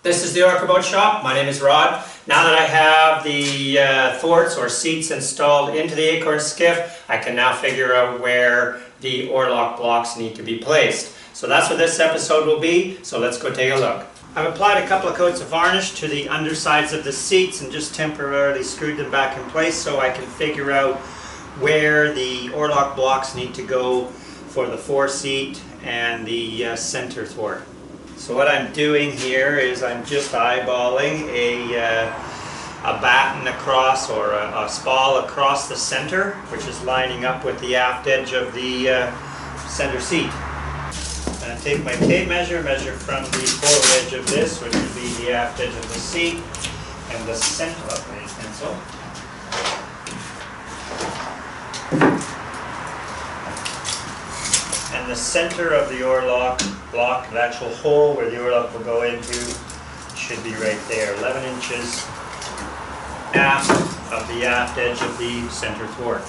This is the Orca Boat Shop. My name is Rod. Now that I have the thwarts or seats installed into the Acorn skiff, I can now figure out where the Oarlock blocks need to be placed. So that's what this episode will be, so let's go take a look. I've applied a couple of coats of varnish to the undersides of the seats and just temporarily screwed them back in place so I can figure out where the Oarlock blocks need to go for the foreseat and the center thwart. So what I'm doing here is I'm just eyeballing a batten across, or a spall across the center, which is lining up with the aft edge of the center seat. And I take my tape measure from the forward edge of this, which would be the aft edge of the seat, and the center of my pencil. And the center of the Oarlock block, the actual hole where the Oarlock will go into, should be right there, 11 inches aft of the aft edge of the center thwart.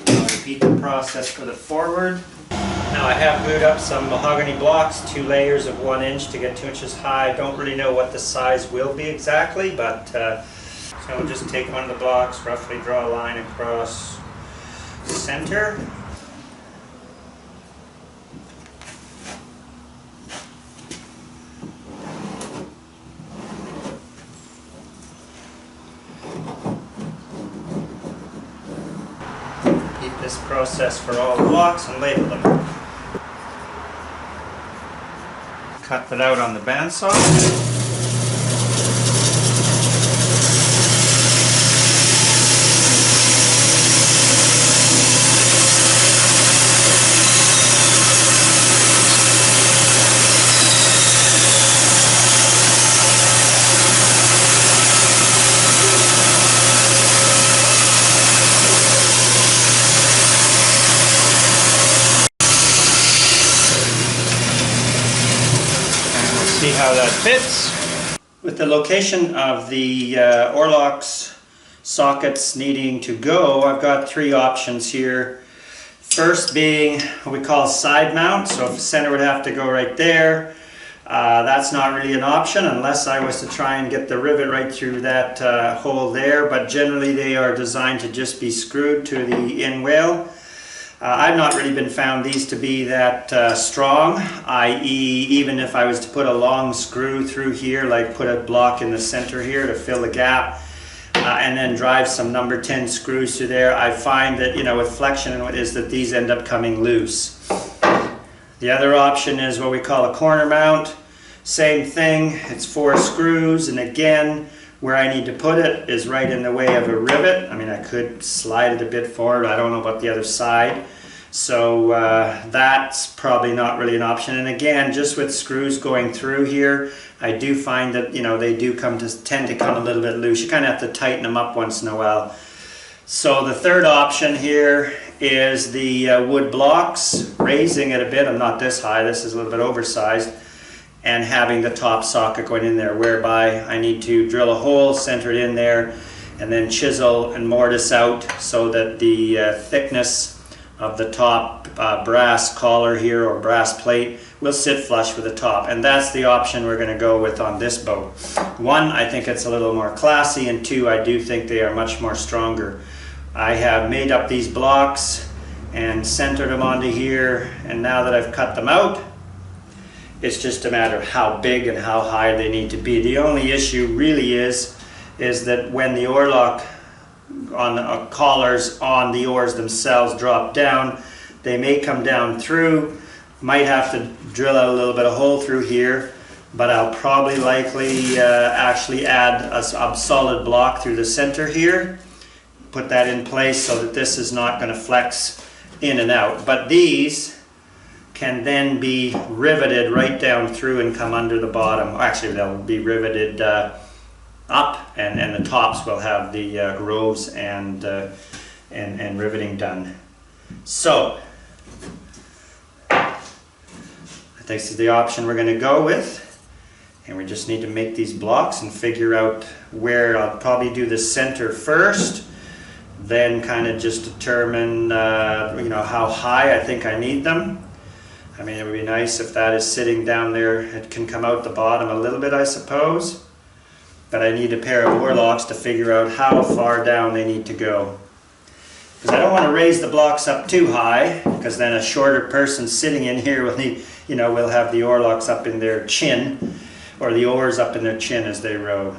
I'll repeat the process for the forward. Now I have glued up some mahogany blocks, 2 layers of 1 inch to get 2 inches high. I don't really know what the size will be exactly, but so we'll just take one of the blocks, roughly draw a line across center. Repeat this process for all the blocks and label them. Cut that out on the bandsaw. See how that fits. With the location of the Oarlock's sockets needing to go, I've got 3 options here. First being what we call side mount, so if the center would have to go right there, that's not really an option unless I was to try and get the rivet right through that hole there, but generally they are designed to just be screwed to the in whale. I've not really been found these to be that strong, i.e. even if I was to put a long screw through here, like put a block in the center here to fill the gap, and then drive some number 10 screws through there, I find that, with flexion is that these end up coming loose. The other option is what we call a corner mount. Same thing, it's 4 screws, and again, where I need to put it is right in the way of a rivet. I mean, I could slide it a bit forward. I don't know about the other side. So that's probably not really an option. And again, just with screws going through here, I do find that, they do tend to come a little bit loose. You kind of have to tighten them up once in a while. So the third option here is the wood blocks, raising it a bit. I'm not this high. This is a little bit oversized. And having the top socket going in there, whereby I need to drill a hole, center it in there, and then chisel and mortise out so that the thickness of the top brass collar here, or brass plate, will sit flush with the top. And that's the option we're going to go with on this boat. 1, I think it's a little more classy, and 2, I do think they are much more stronger. I have made up these blocks and centered them onto here, and now that I've cut them out, it's just a matter of how big and how high they need to be. The only issue really is that when the Oarlock on the collars on the oars themselves drop down, they may come down through. Might have to drill out a little bit of hole through here, but I'll probably likely actually add a solid block through the center here. Put that in place so that this is not going to flex in and out. But these can then be riveted right down through and come under the bottom. Actually, they'll be riveted up, and the tops will have the grooves and riveting done. So this is the option we're going to go with, and we just need to make these blocks and figure out where. I'll probably do the center first, then kind of just determine how high I think I need them. I mean, it would be nice if that is sitting down there. It can come out the bottom a little bit, I suppose. But I need a pair of oarlocks to figure out how far down they need to go. Because I don't want to raise the blocks up too high, because then a shorter person sitting in here will need, will have the oarlocks up in their chin, or the oars up in their chin as they row.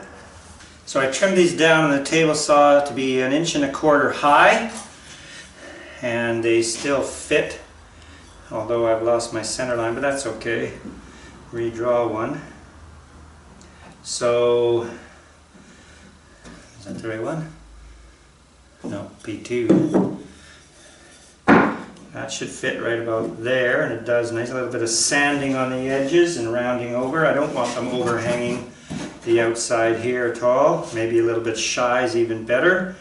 So I trimmed these down on the table saw to be 1.25 inches high, and they still fit, although I've lost my center line, but that's okay. Redraw one. So, is that the right one? No, P2. That should fit right about there, and it does. Nice little bit of sanding on the edges and rounding over. I don't want them overhanging the outside here at all. Maybe a little bit shy is even better.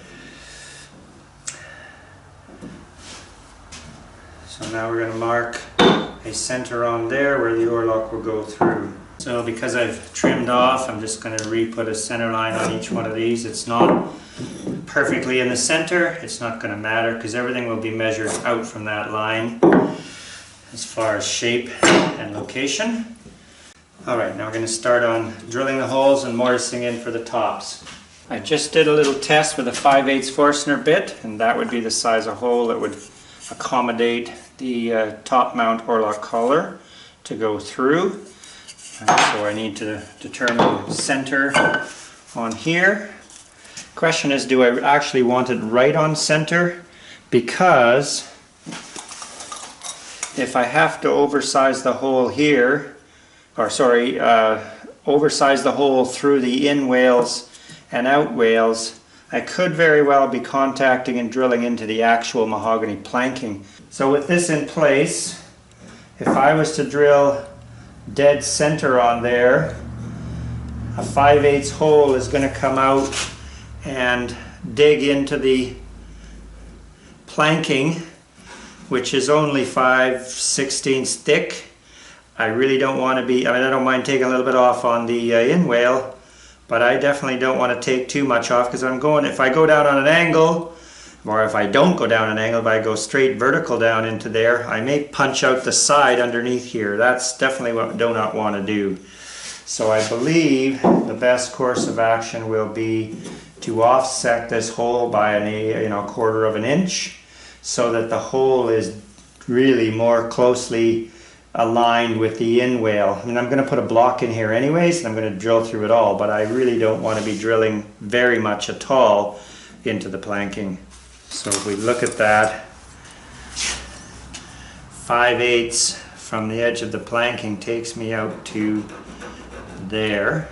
So now we're going to mark a center on there where the oarlock will go through. So because I've trimmed off, I'm just going to re-put a center line on each one of these. It's not perfectly in the center. It's not going to matter because everything will be measured out from that line as far as shape and location. Alright, now we're going to start on drilling the holes and mortising in for the tops. I just did a little test with a 5/8 Forstner bit, and that would be the size of hole that would accommodate the top mount oarlock collar to go through. So I need to determine center on here. Question is, do I actually want it right on center? Because if I have to oversize the hole here, oversize the hole through the in wales and out wales, I could very well be contacting and drilling into the actual mahogany planking. So with this in place, if I was to drill dead center on there, a 5/8 hole is going to come out and dig into the planking, which is only 5/16 thick. I really don't want to be, I don't mind taking a little bit off on the in wale, but I definitely don't want to take too much off, because if I go down on an angle, or if I don't go down an angle, but I go straight vertical down into there, I may punch out the side underneath here. That's definitely what I do not want to do. So I believe the best course of action will be to offset this hole by a 1/4 inch, so that the hole is really more closely aligned with the in wale. I mean, I'm going to put a block in here anyways, and I'm going to drill through it all, but I really don't want to be drilling very much at all into the planking. So if we look at that, 5/8 from the edge of the planking takes me out to there.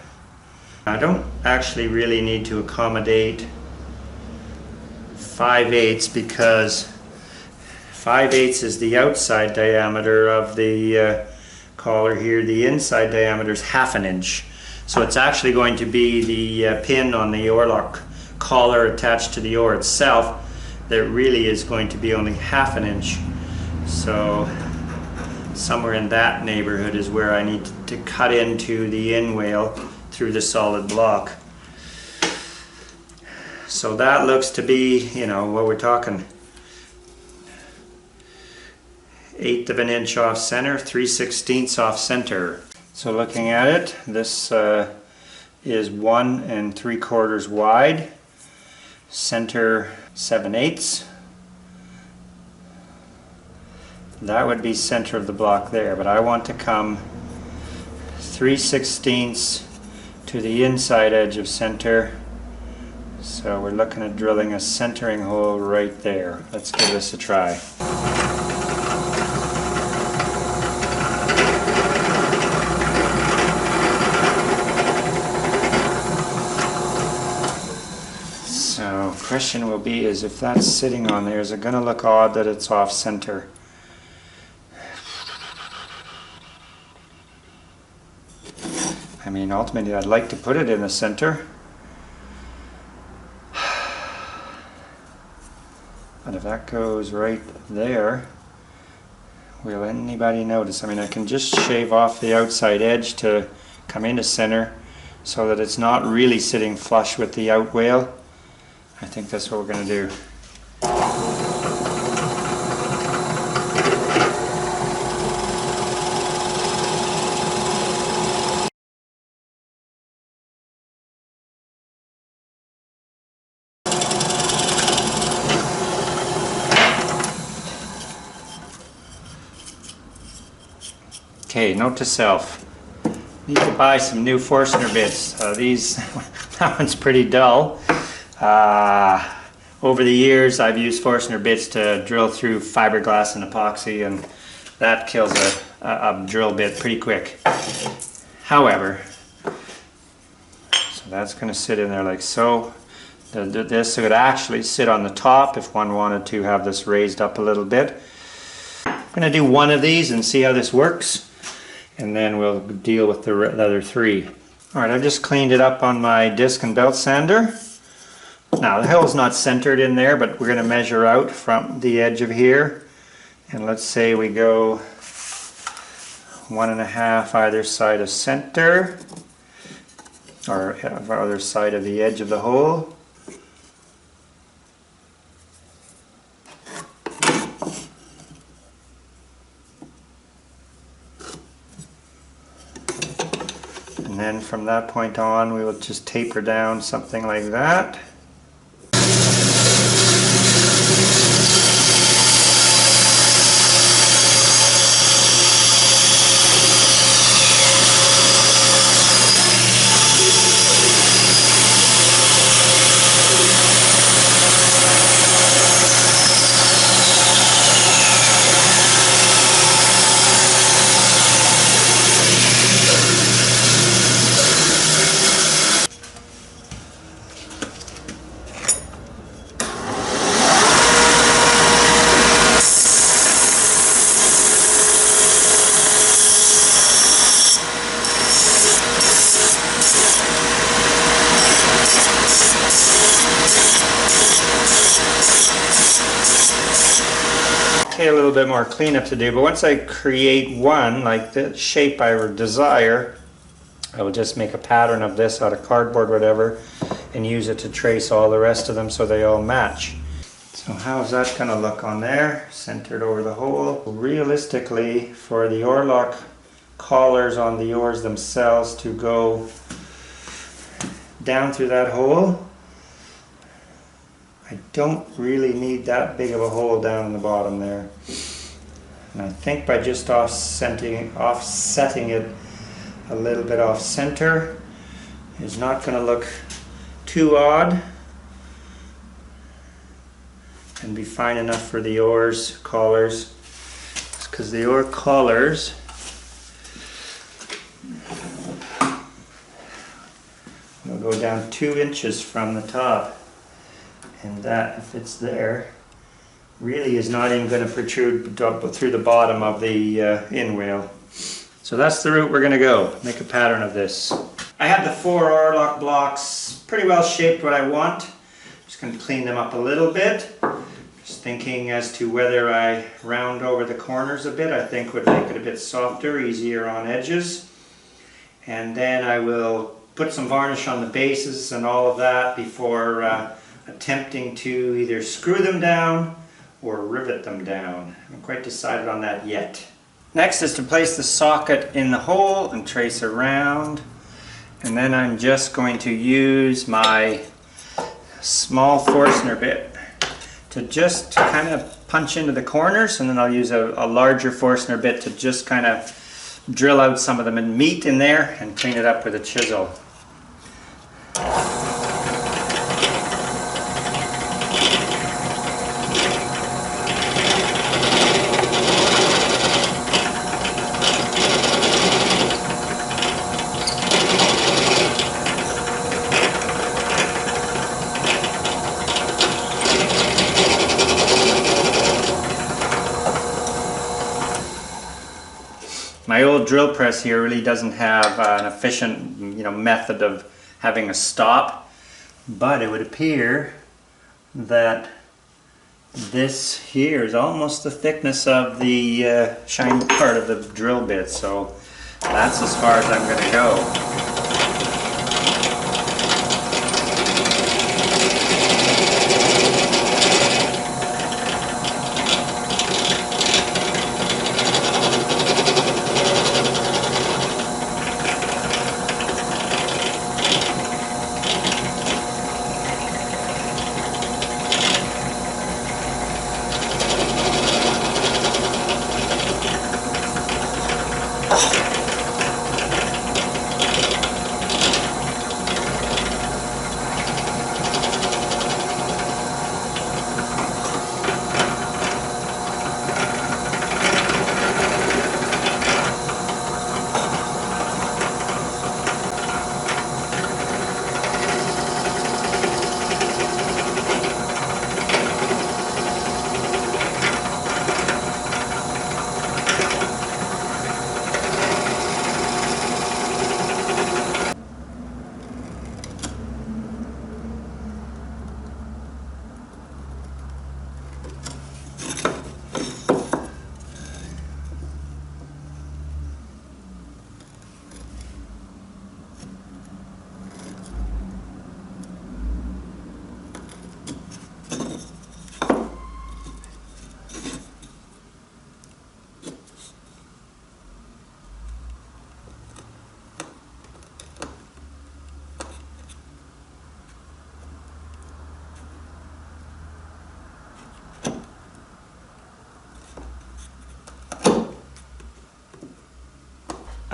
I don't actually really need to accommodate 5/8 because 5/8 is the outside diameter of the collar here. The inside diameter is 1/2 inch. So it's actually going to be the pin on the oarlock collar attached to the oar itself that really is going to be only 1/2 inch. So somewhere in that neighborhood is where I need to cut into the in wale through the solid block. So that looks to be, what we're talking, 1/8 inch off center, 3/16 off center. So looking at it, this is 1 3/4 wide, center 7/8. That would be center of the block there, but I want to come 3/16 to the inside edge of center. So we're looking at drilling a centering hole right there. Let's give this a try. So question will be is if that's sitting on there, is it going to look odd that it's off center? I mean, ultimately I'd like to put it in the center, but if that goes right there, will anybody notice? I mean, I can just shave off the outside edge to come into center so that it's not really sitting flush with the out wale. I think that's what we're going to do. Okay, note to self. Need to buy some new Forstner bits. That one's pretty dull. Over the years I've used Forstner bits to drill through fiberglass and epoxy, and that kills a drill bit pretty quick. However, so that's going to sit in there like so. This would actually sit on the top if one wanted to have this raised up a little bit. I'm going to do one of these and see how this works, and then we'll deal with the other three. Alright, I've just cleaned it up on my disc and belt sander. Now the hole's not centered in there, but we're going to measure out from the edge of here, and let's say we go 1.5 either side of center, or other side of the edge of the hole. And then from that point on, we will just taper down something like that. Okay, a little bit more cleanup to do, but once I create one like the shape I desire, I will just make a pattern of this out of cardboard, whatever, and use it to trace all the rest of them so they all match. So how's that going to look on there, centered over the hole? Realistically, for the Oarlock collars on the oars themselves to go down through that hole, I don't really need that big of a hole down in the bottom there. And I think by just offsetting it a little bit off center is not going to look too odd and be fine enough for the oars collars, because the oar collars will go down 2 inches from the top. And that, if it's there, really is not even going to protrude through the bottom of the in-wheel. So that's the route we're going to go. Make a pattern of this. I have the 4 Oarlock blocks pretty well shaped what I want. Just going to clean them up a little bit. Just thinking as to whether I round over the corners a bit. I think would make it a bit softer, easier on edges. And then I will put some varnish on the bases and all of that before attempting to either screw them down or rivet them down. I haven't quite decided on that yet. Next is to place the socket in the hole and trace around, and then I'm just going to use my small Forstner bit to just kind of punch into the corners, and then I'll use a larger Forstner bit to just kind of drill out some of the meat in there and clean it up with a chisel. My old drill press here really doesn't have an efficient, method of having a stop, but it would appear that this here is almost the thickness of the shiny part of the drill bit, so that's as far as I'm going to go.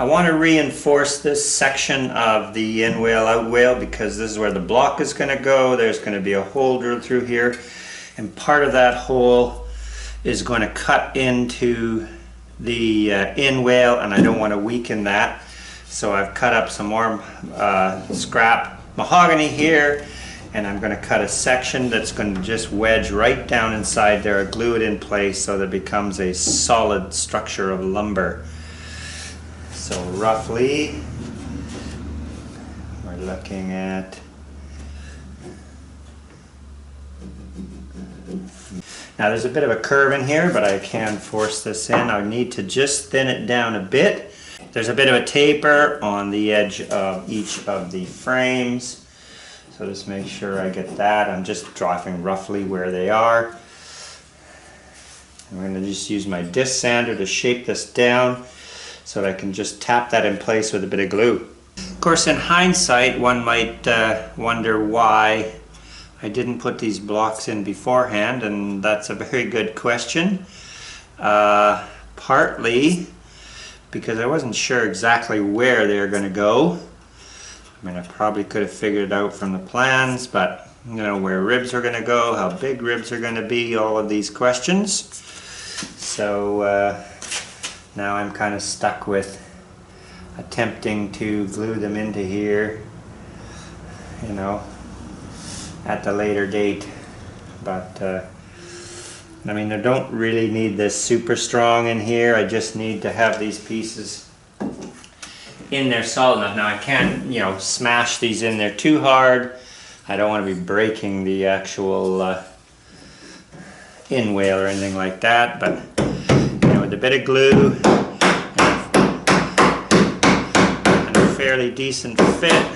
I want to reinforce this section of the in whale out whale because this is where the block is going to go. There's going to be a hole drilled through here, and part of that hole is going to cut into the in whale, and I don't want to weaken that. So I've cut up some more scrap mahogany here, and I'm going to cut a section that's going to just wedge right down inside there, glue it in place so that it becomes a solid structure of lumber. So roughly, we're looking at, now there's a bit of a curve in here, but I can force this in. I need to just thin it down a bit. There's a bit of a taper on the edge of each of the frames. So just make sure I get that. I'm just drawing roughly where they are. I'm going to just use my disc sander to shape this down so that I can just tap that in place with a bit of glue. Of course, in hindsight, one might wonder why I didn't put these blocks in beforehand, and that's a very good question. Partly because I wasn't sure exactly where they're going to go. I mean, I probably could have figured it out from the plans, but you know, where ribs are going to go, how big ribs are going to be, all of these questions. So now I'm kind of stuck with attempting to glue them into here, you know, at the later date. But I mean, I don't really need this super strong in here. I just need to have these pieces in there solid enough. Now I can't, you know, smash these in there too hard. I don't want to be breaking the actual in whale or anything like that, but you know, with a bit of glue and a fairly decent fit,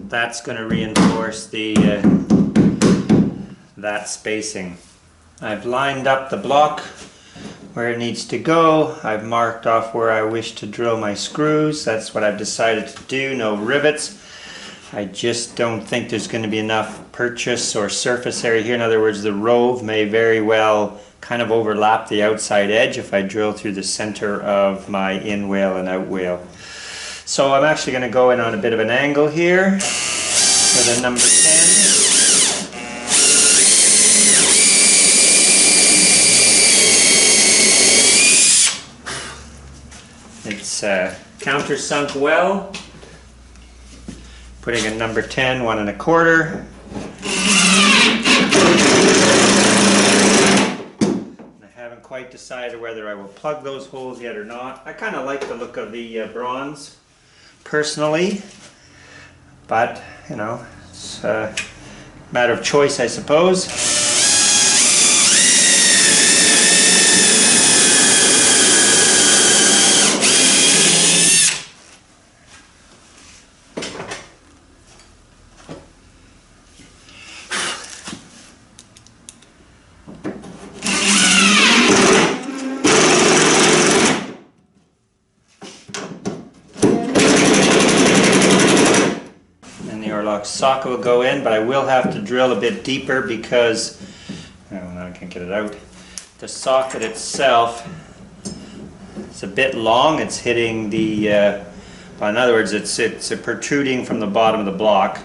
that's going to reinforce the that spacing. I've lined up the block where it needs to go. I've marked off where I wish to drill my screws. That's what I've decided to do. No rivets. I just don't think there's going to be enough purchase or surface area here. In other words, the rove may very well kind of overlap the outside edge if I drill through the center of my in whale and out whale. So I'm actually going to go in on a bit of an angle here with a number 10. It's countersunk well. Putting a number 10, 1 1/4. I haven't quite decided whether I will plug those holes yet or not. I kind of like the look of the bronze personally, but you know, it's a matter of choice, I suppose. Socket will go in, but I will have to drill a bit deeper because, oh, now I can't get it out. The socket itself is a bit long. It's hitting the, well, in other words, it's protruding from the bottom of the block.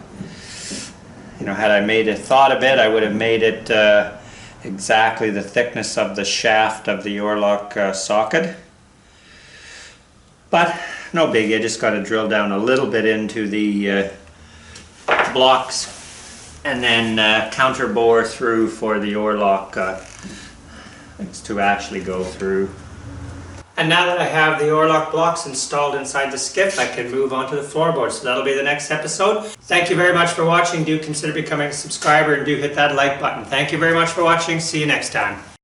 You know, had I thought a bit, I would have made it exactly the thickness of the shaft of the Oarlock socket. But no biggie. I just got to drill down a little bit into the blocks and then counter bore through for the Oarlock to actually go through. And now that I have the Oarlock blocks installed inside the skiff, I can move on to the floorboard. So that'll be the next episode. Thank you very much for watching. Do consider becoming a subscriber and do hit that like button. Thank you very much for watching. See you next time.